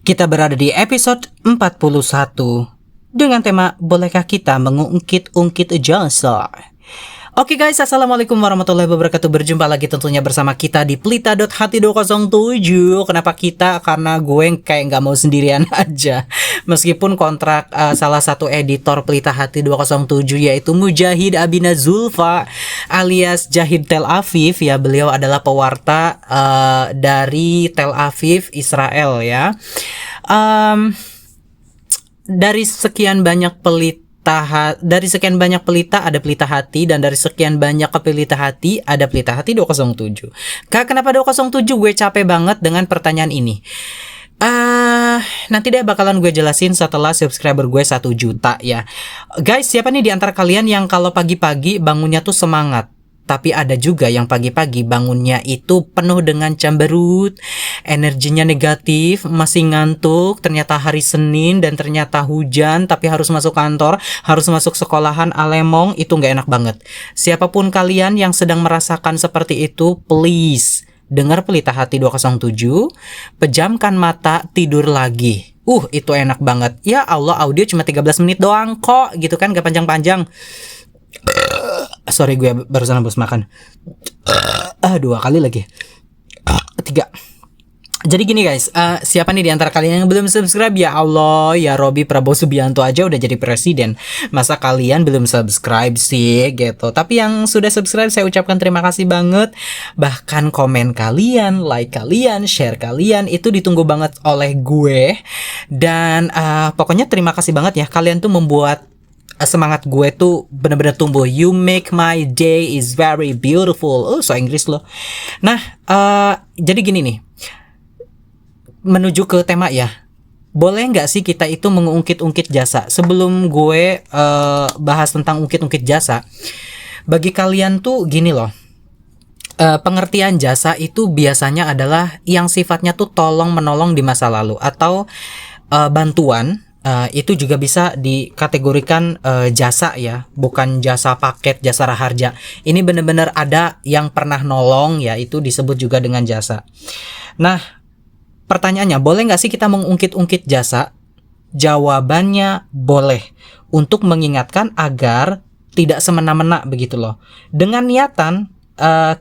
Kita berada di episode 41 dengan tema bolehkah kita mengungkit-ungkit jasa. Oke guys, assalamualaikum warahmatullahi wabarakatuh. Berjumpa lagi tentunya bersama kita di Pelita.hati207. Kenapa kita? Karena gue kayak gak mau sendirian aja. Meskipun kontrak salah satu editor Pelita Hati 207 yaitu Mujahid Abina Zulfa alias Jahid Tel Aviv ya. Beliau adalah pewarta dari Tel Aviv, Israel ya. Dari sekian banyak pelita ada Pelita Hati, dan dari sekian banyak ke Pelita Hati ada Pelita Hati 207. Kenapa 207? Gue capek banget dengan pertanyaan ini. Nanti deh bakalan gue jelasin setelah subscriber gue 1 juta ya. Guys, siapa nih di antara kalian yang kalau pagi-pagi bangunnya tuh semangat? Tapi ada juga yang pagi-pagi bangunnya itu penuh dengan cemberut, energinya negatif, masih ngantuk, ternyata hari Senin dan ternyata hujan, tapi harus masuk kantor, harus masuk sekolahan alemong, itu gak enak banget. Siapapun kalian yang sedang merasakan seperti itu, please dengar Pelita Hati 207, pejamkan mata, tidur lagi. Itu enak banget. Ya Allah, audio cuma 13 menit doang kok, gitu kan, gak panjang-panjang. Sorry, gue barusan habis makan. 2 kali lagi. 3. Jadi gini guys, siapa nih di antara kalian yang belum subscribe? Ya Allah, ya Robi Prabowo Subianto aja udah jadi presiden. Masa kalian belum subscribe sih gitu. Tapi yang sudah subscribe saya ucapkan terima kasih banget. Bahkan komen kalian, like kalian, share kalian itu ditunggu banget oleh gue. Dan pokoknya terima kasih banget ya. Kalian tuh membuat semangat gue tuh bener-bener tumbuh. You make my day is very beautiful. So Inggris loh. Nah, jadi gini nih. Menuju ke tema ya. Boleh nggak sih kita itu mengungkit-ungkit jasa? Sebelum gue bahas tentang ungkit-ungkit jasa, bagi kalian tuh gini loh. Pengertian jasa itu biasanya adalah yang sifatnya tuh tolong menolong di masa lalu atau bantuan. Itu juga bisa dikategorikan jasa ya, bukan jasa paket, jasa raharja. Ini benar-benar ada yang pernah nolong ya, itu disebut juga dengan jasa. Nah, pertanyaannya, boleh nggak sih kita mengungkit-ungkit jasa? Jawabannya boleh, untuk mengingatkan agar tidak semena-mena begitu loh. Dengan niatan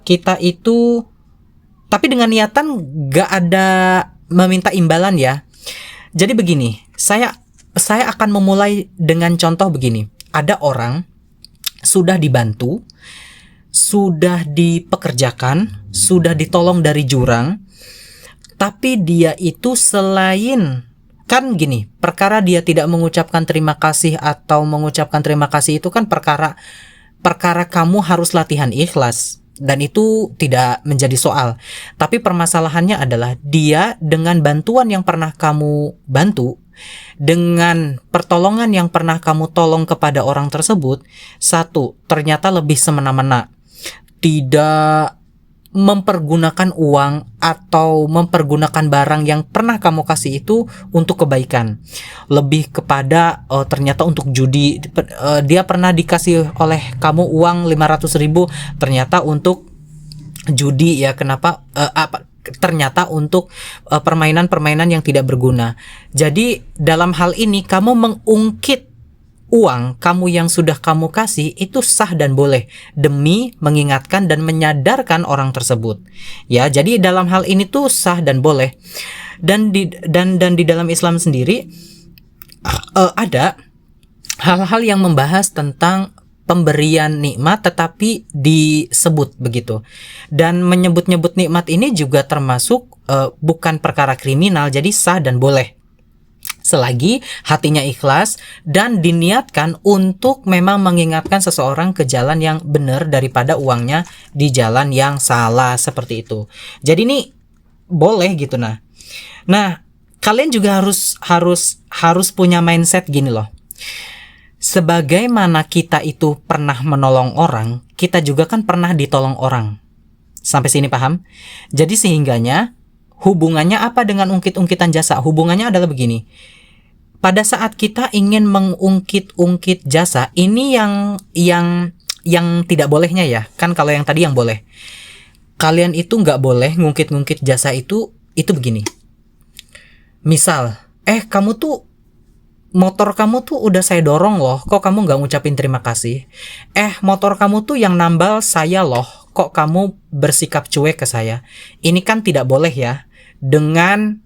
kita itu, tapi dengan niatan nggak ada meminta imbalan ya. Jadi begini, saya akan memulai dengan contoh begini. Ada orang sudah dibantu, sudah dipekerjakan, sudah ditolong dari jurang, tapi dia itu selain, kan gini, perkara dia tidak mengucapkan terima kasih atau mengucapkan terima kasih itu kan perkara kamu harus latihan ikhlas. Dan itu tidak menjadi soal. Tapi permasalahannya adalah dia dengan bantuan yang pernah kamu bantu, dengan pertolongan yang pernah kamu tolong kepada orang tersebut, satu, ternyata lebih semena-mena, tidak mempergunakan uang atau mempergunakan barang yang pernah kamu kasih itu untuk kebaikan, lebih kepada ternyata untuk judi. Dia pernah dikasih oleh kamu uang 500.000, ternyata untuk judi ya. Kenapa? Ternyata untuk permainan-permainan yang tidak berguna. Jadi dalam hal ini kamu mengungkit uang kamu yang sudah kamu kasih itu sah dan boleh, demi mengingatkan dan menyadarkan orang tersebut. Ya, jadi dalam hal ini tuh sah dan boleh. Dan di dalam Islam sendiri ada hal-hal yang membahas tentang pemberian nikmat tetapi disebut begitu. Dan menyebut-nyebut nikmat ini juga termasuk bukan perkara kriminal, jadi sah dan boleh. Selagi hatinya ikhlas dan diniatkan untuk memang mengingatkan seseorang ke jalan yang benar daripada uangnya di jalan yang salah, seperti itu. Jadi ini boleh gitu. Nah, kalian juga harus punya mindset gini loh. Sebagaimana kita itu pernah menolong orang, kita juga kan pernah ditolong orang. Sampai sini paham? Jadi sehingganya hubungannya apa dengan ungkit-ungkitan jasa? Hubungannya adalah begini. Pada saat kita ingin mengungkit-ungkit jasa, ini yang tidak bolehnya ya. Kan kalau yang tadi yang boleh. Kalian itu nggak boleh ngungkit-ngungkit jasa itu begini. Misal, kamu tuh motor kamu tuh udah saya dorong loh, kok kamu nggak ngucapin terima kasih? Motor kamu tuh yang nambal saya loh, kok kamu bersikap cuek ke saya? Ini kan tidak boleh ya. Dengan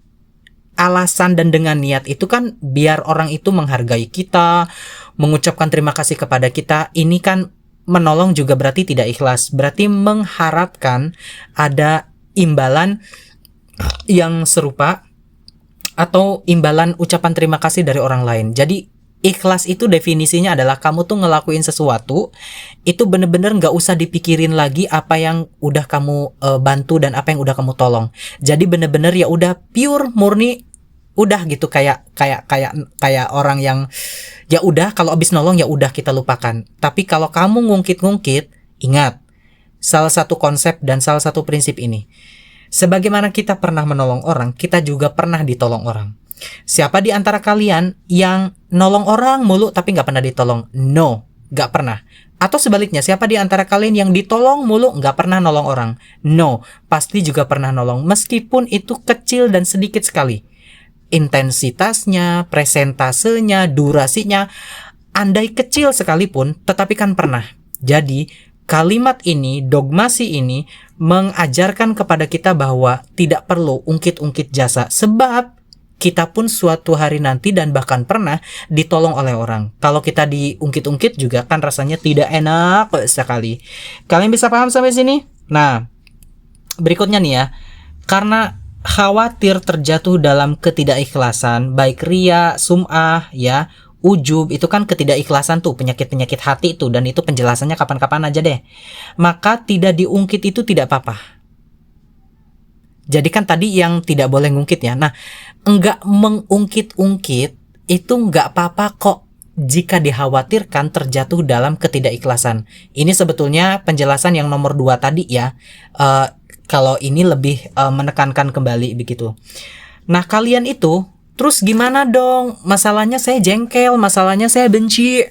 alasan dan dengan niat itu kan biar orang itu menghargai kita, mengucapkan terima kasih kepada kita. Ini kan menolong juga berarti tidak ikhlas. Berarti mengharapkan ada imbalan yang serupa atau imbalan ucapan terima kasih dari orang lain. Jadi ikhlas itu definisinya adalah kamu tuh ngelakuin sesuatu itu bener-bener gak usah dipikirin lagi apa yang udah kamu bantu dan apa yang udah kamu tolong. Jadi bener-bener ya udah pure murni, udah gitu, kayak orang yang ya udah kalau abis nolong ya udah kita lupakan. Tapi kalau kamu ngungkit-ngungkit, ingat salah satu konsep dan salah satu prinsip ini. Sebagaimana kita pernah menolong orang, kita juga pernah ditolong orang. Siapa di antara kalian yang nolong orang mulu tapi gak pernah ditolong? No, gak pernah. Atau sebaliknya, siapa di antara kalian yang ditolong mulu gak pernah nolong orang? No, pasti juga pernah nolong. Meskipun itu kecil dan sedikit sekali. Intensitasnya, presentasenya, durasinya, andai kecil sekalipun, tetapi kan pernah. Jadi, kalimat ini, dogmasi ini, mengajarkan kepada kita bahwa tidak perlu ungkit-ungkit jasa. Sebab kita pun suatu hari nanti dan bahkan pernah ditolong oleh orang. Kalau kita diungkit-ungkit juga kan rasanya tidak enak sekali. Kalian bisa paham sampai sini? Nah, berikutnya nih ya. Karena khawatir terjatuh dalam ketidakikhlasan, baik ria, sum'ah, ya, ujub, itu kan ketidakikhlasan tuh, penyakit-penyakit hati itu, dan itu penjelasannya kapan-kapan aja deh. Maka tidak diungkit itu tidak apa-apa. Jadi kan tadi yang tidak boleh ngungkit ya. Nah, enggak mengungkit-ungkit itu enggak apa-apa kok jika dikhawatirkan terjatuh dalam ketidakikhlasan. Ini sebetulnya penjelasan yang nomor 2 tadi ya. Kalau ini lebih menekankan kembali begitu. Nah, kalian itu terus gimana dong? Masalahnya saya jengkel, masalahnya saya benci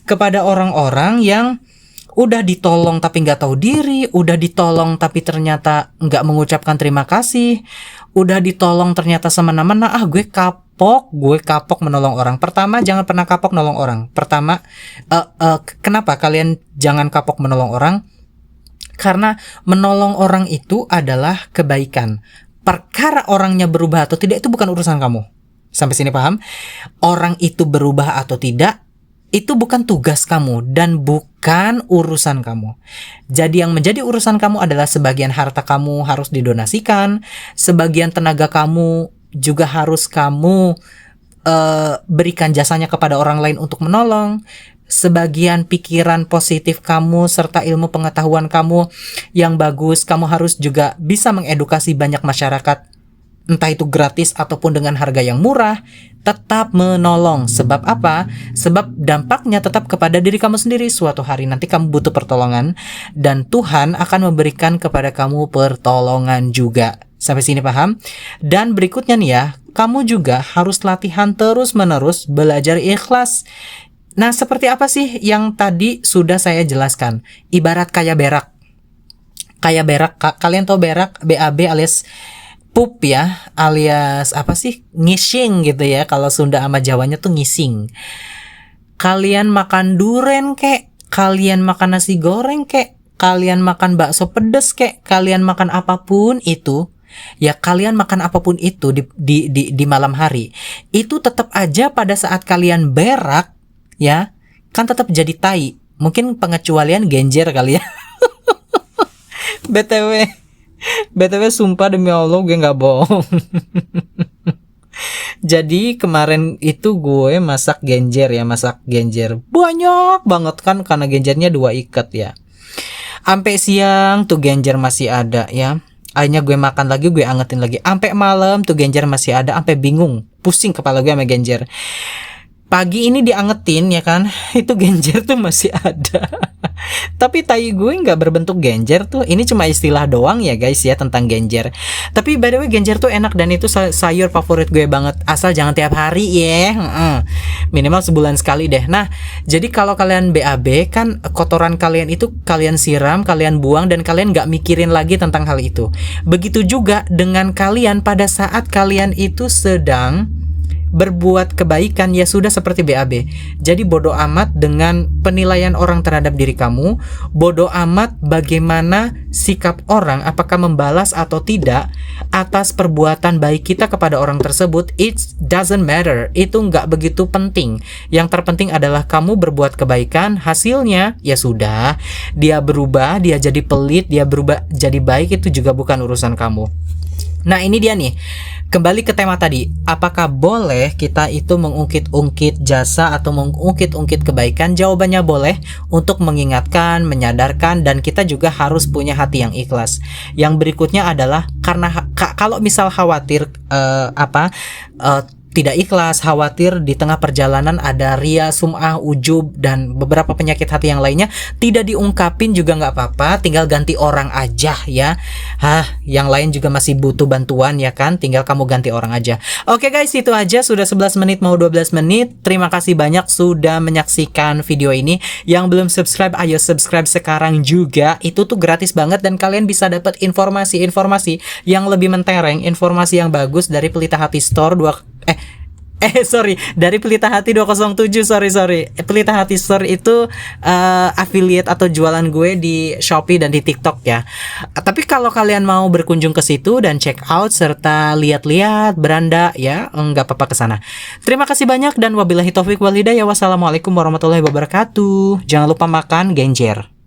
kepada orang-orang yang udah ditolong tapi nggak tahu diri, udah ditolong tapi ternyata nggak mengucapkan terima kasih, udah ditolong ternyata semena-mena. Gue kapok menolong orang. Pertama, jangan pernah kapok menolong orang. Pertama, kenapa kalian jangan kapok menolong orang? Karena menolong orang itu adalah kebaikan. Perkara orangnya berubah atau tidak itu bukan urusan kamu. Sampai sini paham? Orang itu berubah atau tidak, itu bukan tugas kamu dan bukan urusan kamu. Jadi yang menjadi urusan kamu adalah sebagian harta kamu harus didonasikan, sebagian tenaga kamu juga harus kamu berikan jasanya kepada orang lain untuk menolong, sebagian pikiran positif kamu serta ilmu pengetahuan kamu yang bagus, kamu harus juga bisa mengedukasi banyak masyarakat, entah itu gratis ataupun dengan harga yang murah. Tetap menolong. Sebab apa? Sebab dampaknya tetap kepada diri kamu sendiri. Suatu hari nanti kamu butuh pertolongan dan Tuhan akan memberikan kepada kamu pertolongan juga. Sampai sini paham? Dan berikutnya nih ya, kamu juga harus latihan terus-menerus belajar ikhlas. Nah, seperti apa sih yang tadi sudah saya jelaskan? Ibarat kayak berak. Kayak berak, kalian tahu berak, BAB alias pup ya, alias apa sih, ngising gitu ya. Kalau Sunda sama Jawanya tuh ngising. Kalian makan duren kek, kalian makan nasi goreng kek, kalian makan bakso pedes kek, kalian makan apapun itu, ya kalian makan apapun itu di malam hari, itu tetap aja pada saat kalian berak ya, kan tetap jadi tai. Mungkin pengecualian genjer kali ya. BTW sumpah demi Allah gue gak bohong. Jadi kemarin itu gue masak genjer banyak banget kan, karena genjernya 2 ikat ya. Sampai siang tuh genjer masih ada ya. Akhirnya gue makan lagi, gue angetin lagi. Sampai malam tuh genjer masih ada, sampai bingung, pusing kepala gue sama genjer. pagi ini diangetin ya kan, itu genjer tuh masih ada. Tapi tai gue nggak berbentuk genjer tuh. Ini cuma istilah doang ya guys ya tentang genjer. Tapi by the way genjer tuh enak dan itu sayur favorit gue banget. Asal jangan tiap hari ya. Minimal sebulan sekali deh. Nah, jadi kalau kalian BAB kan kotoran kalian itu kalian siram, kalian buang dan kalian nggak mikirin lagi tentang hal itu. Begitu juga dengan kalian pada saat kalian itu sedang berbuat kebaikan, ya sudah seperti BAB. Jadi bodoh amat dengan penilaian orang terhadap diri kamu, bodoh amat bagaimana sikap orang, apakah membalas atau tidak atas perbuatan baik kita kepada orang tersebut. It doesn't matter, itu nggak begitu penting. Yang terpenting adalah kamu berbuat kebaikan, hasilnya ya sudah, dia berubah, dia jadi pelit, dia berubah jadi baik, itu juga bukan urusan kamu. Nah ini dia nih, kembali ke tema tadi, apakah boleh kita itu mengungkit-ungkit jasa atau mengungkit-ungkit kebaikan? Jawabannya boleh, untuk mengingatkan, menyadarkan, dan kita juga harus punya hati yang ikhlas. Yang berikutnya adalah karena kalau misal khawatir tidak ikhlas, khawatir di tengah perjalanan ada ria, sum'ah, ujub, dan beberapa penyakit hati yang lainnya, tidak diungkapin juga nggak apa-apa, tinggal ganti orang aja ya. Yang lain juga masih butuh bantuan ya kan, tinggal kamu ganti orang aja. Oke guys, itu aja, sudah 11 menit mau 12 menit. Terima kasih banyak sudah menyaksikan video ini. Yang belum subscribe, ayo subscribe sekarang juga. Itu tuh gratis banget dan kalian bisa dapat informasi-informasi yang lebih mentereng, informasi yang bagus dari Pelita Hati Store dari Pelita Hati 207. Pelita Hati Store itu affiliate atau jualan gue di Shopee dan di TikTok ya. Tapi kalau kalian mau berkunjung ke situ dan check out serta lihat-lihat beranda ya, nggak apa-apa ke sana. Terima kasih banyak dan wabillahi taufik wal hidayah. Wassalamualaikum warahmatullahi wabarakatuh. Jangan lupa makan genjer.